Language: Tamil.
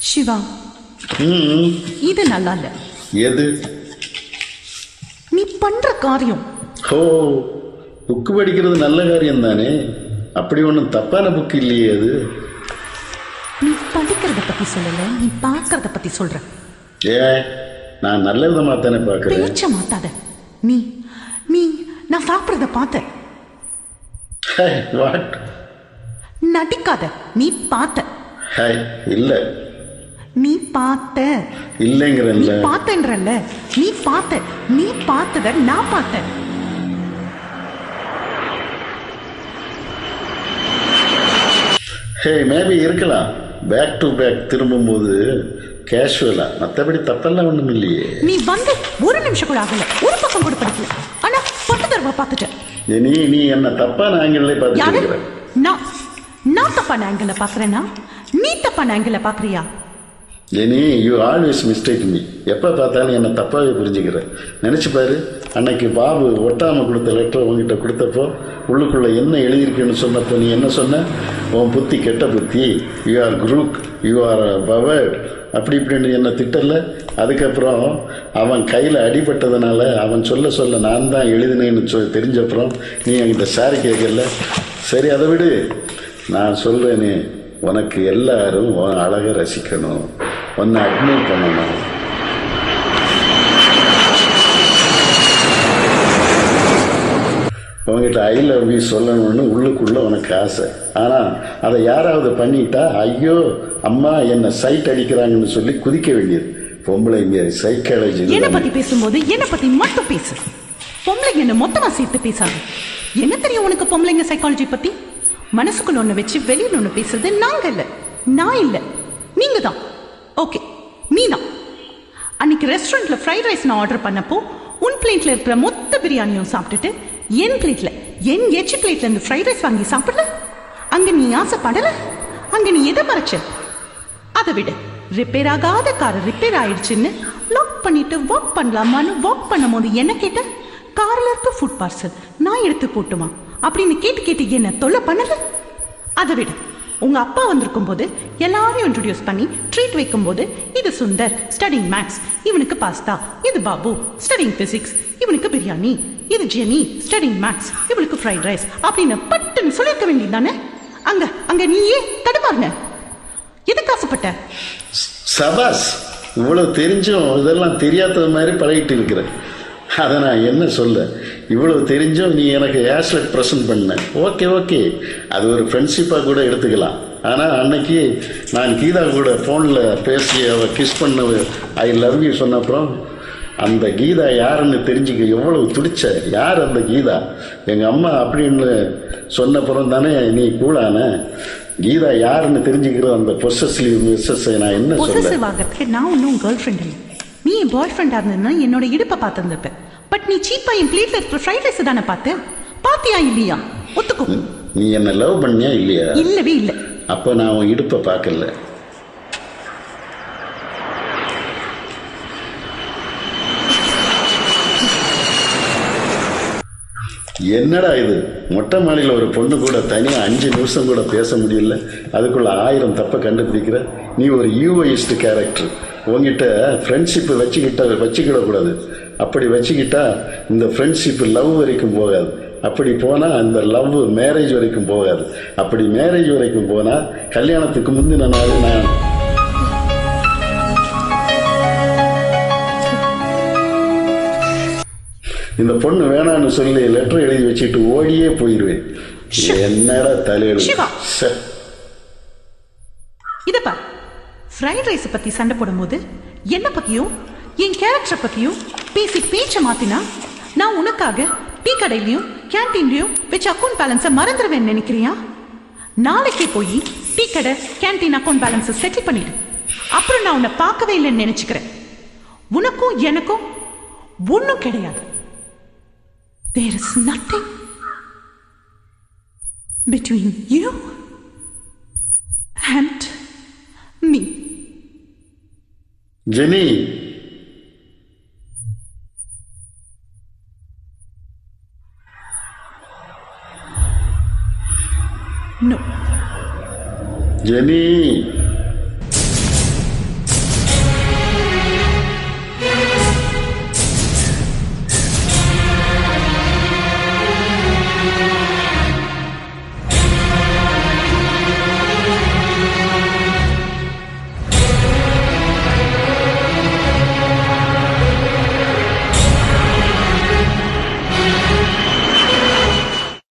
சிவா, இது நல்லா இல்ல. எது? நீ பண்ற காரியம். ஓ, புக்கு படிக்கிறது நல்ல காரியம் தானே. அப்படி ஒன்றும் தப்பான புக்கு இல்லையே அது. நீ படிக்கிறத பத்தி சொல்லல, நீ பார்க்கறத பத்தி சொல்ற. நான் நல்ல விதமா தானே பார்க்கறேன். பேச்ச மாத்தாத. நீ நீ நான் சாப்பிடுறத பார்த்த. வாட்? நடிக்காத. நீ பார்த்த. இல்ல. நீ பார்த்த. இல்லைங்கிறல்ல. நீ பார்த்தன்றல்ல. நீ பார்த்த. நீ பார்த்தத நான் பார்த்தேன். மேபி இருக்கலாம். பேக் டு பேக் திரும்பும்போது கேஷுவலா, மற்றபடி தப்பெல்லாம் ஒண்ணும் இல்லையே. நீ வந்து ஒரு நிமிஷம் கூட ஆகல, ஒரு பக்கம் கூட படிக்கல, ஆனா 10 தடவை பார்த்துட்ட. நீ என்ன தப்பான ஆங்கிள் பார்த்துக்கிற. நான் தப்பான ஆங்கிள் பாக்குறேன்னா நீ தப்பான ஆங்கிள் பாக்குறியா? You always mistake me. எப்போ பார்த்தாலும் என்னை தப்பாகவே புரிஞ்சுக்கிற. நினச்சி பாரு, அன்னைக்கு பாபு ஒட்டாமல் கொடுத்த லெட்டர் உங்ககிட்ட கொடுத்தப்போ உள்ளுக்குள்ளே என்ன எழுதியிருக்குன்னு சொன்னப்போ நீ என்ன சொன்ன? உன் புத்தி கெட்ட புத்தி, you are crook, you are powered, அப்படி இப்படின்னு என்ன திட்டல. அதுக்கப்புறம் அவன் கையில் அடிபட்டதுனால அவன் சொல்ல நான் தான் எழுதினேன்னு தெரிஞ்சப்புறம் நீ என்கிட்ட சாரி கேட்கல. சரி, அதை விடு. நான் சொல்கிறேனே, உனக்கு எல்லாரும் உன் அழகை ரசிக்கணும், உன்னை அட்மைர் பண்ணணும். உங்ககிட்ட ஐ லவ் யூ சொல்லணும்னு உள்ளுக்குள்ள உனக்கு ஆசை. ஆனால் அதை யாராவது பண்ணிட்டா ஐயோ அம்மா என்ன சைட் அடிக்கிறாங்கன்னு சொல்லி குதிக்க வேண்டியது. பொம்பளைங்க சைக்காலஜி. என்னை பத்தி பேசும்போது என்னை பத்தி மட்டும் பேசு. பொம்பளைங்க என்ன மொத்தமா சேர்த்து பேசாது. என்ன தெரியும் உனக்கு பொம்பளைங்க சைக்காலஜி பத்தி? மனசுக்குள்ள ஒண்ணு வச்சு வெளியில ஒண்ணு பேசுறது நாங்க இல்ல, நான் இல்ல, நீங்க தான். ஓகே, நீ தான். அன்னைக்கு ரெஸ்டாரண்ட்ல ஃப்ரைட் ரைஸ் நான் ஆர்டர் பண்ணப்போ உன் பிளேட்ல இருக்கிற மொத்த பிரியாணியும் சாப்பிட்டுட்டு என் பிளேட்ல, என் எச்சி பிளேட்ல இருந்து ஃப்ரைட் ரைஸ் வாங்கி சாப்பிடல. அங்க நீ ஆசைப்படல. அங்க நீ எதை மறைச்ச? அதை விட ரிப்பேர் ஆகாத கார் ரிப்பேர் ஆயிடுச்சுன்னு லாக் பண்ணிட்டு வாக் பண்ணலாமான்னு வாக் பண்ணும் போது என்ன கேட்ட? கார்ல இருக்க ஃபுட் பார்சல் நான் எடுத்து போட்டுமா அப்படின்னு கேட்டு என்ன தொல்லை பண்ணல. அதை விட உங்க அப்பா வந்திருக்கும் போது எல்லாரையும் இன்ட்ரோடியூஸ் பண்ணி ட்ரீட் வைக்கும் போது இது சுந்தர் ஸ்டடிங் மேக்ஸ், இவனுக்கு பாஸ்தா, இது பாபு ஸ்டடிங் பிசிக்ஸ், இவனுக்கு பிரியாணி, இது ஜெனி ஸ்டடிங் மேக்ஸ், இவளுக்கு ஃப்ரைட் ரைஸ் அப்படின்னு பட்டுன்னு சொல்லியிருக்க வேண்டியது தானே. அங்க நீயே தடுமாறுன. எதுக்கு ஆசைப்பட்ட? சபாஸ், இவ்வளவு தெரிஞ்சும் இதெல்லாம் தெரியாதது மாதிரி பழகிட்டு இருக்கிற. அதை நான் என்ன சொல்ல? இவ்வளவு தெரிஞ்சும் நீ எனக்கு ஆஸ்லெட் ப்ரெசன்ட் பண்ண. ஓகே, அது ஒரு ஃப்ரெண்ட்ஷிப்பாக கூட எடுத்துக்கலாம். ஆனால் அன்னைக்கு நான் கீதா கூட ஃபோனில் பேசி அவள் கிஸ் பண்ண ஐ லவ் யூ சொன்னப்புறம் அந்த கீதா யாருன்னு தெரிஞ்சுக்க எவ்வளவு துடிச்ச. யார் அந்த கீதா? எங்கள் அம்மா அப்படின்னு சொன்னப்புறம் தானே நீ கூடான. கீதா யாருன்னு தெரிஞ்சுக்கிற அந்த பொசசிவ் மிஸ்ஸஸ் நான் என்ன சொல்ல? நான் ஒன்றும் கேர்ள் ஃப்ரெண்ட் இல்லை. நீ என் பாய் ஃப்ரெண்டா இருந்ததுன்னா என்னோட இடுப்பை பார்த்துருந்துப்ப. பட் நீ சீப்பா என் பிளேட்ல இருக்கிற ஃப்ரைட் ரைஸ் தானே பார்த்து. பாத்தியா இல்லையா? ஒத்துக்கும். நீ என்ன லவ் பண்ணியா இல்லையா? இல்லவே இல்லை. அப்போ நான் உன் இடுப்பை பார்க்கல. என்னடா இது? மொட்டை மாடியில் ஒரு பொண்ணு கூட தனியாக 5 நிமிஷம் கூட பேச முடியல, அதுக்குள்ள 1000 தப்பை கண்டுபிடிக்கிற. நீ ஒரு யூஓயிஸ்ட் கேரக்டர். உங்ககிட்ட ஃப்ரெண்ட்ஷிப்பு வச்சுக்கிடக்கூடாது. அப்படி வச்சுக்கிட்டா இந்த ஃப்ரெண்ட்ஷிப்பு லவ் வரைக்கும் போகாது. அப்படி போனால் அந்த லவ் மேரேஜ் வரைக்கும் போகாது. அப்படி மேரேஜ் வரைக்கும் போனால் கல்யாணத்துக்கு முந்தின நாள் நான் இந்த பொண்ணு வேணான்னு சொல்லி லெட்டர் எழுதி வச்சுட்டு ஓடியே போயிடுவேன். என்னடா தலையெழு. இதப்பா, ஃப்ரைட் ரைஸ் பத்தி சண்டை போடும்போது என்ன பத்தியும் என் கேரக்டர் பத்தியும் பேசி பேச்ச மாத்தினா நான் உனக்காக டீ கடையிலையும் கேன்டீன்லயும் வச்சு அக்கௌண்ட் பேலன்ஸை மறந்துடுவேன் நினைக்கிறியா? நாளைக்கே போய் டீ கடை கேன்டீன் அக்கௌண்ட் பேலன்ஸை செட்டில் பண்ணிடு. அப்புறம் நான் உன்னை பார்க்கவே இல்லைன்னு நினைச்சுக்கிறேன். உனக்கும் எனக்கும் ஒன்றும் கிடையாது. There is nothing between you and me. Jenny. No. Jenny.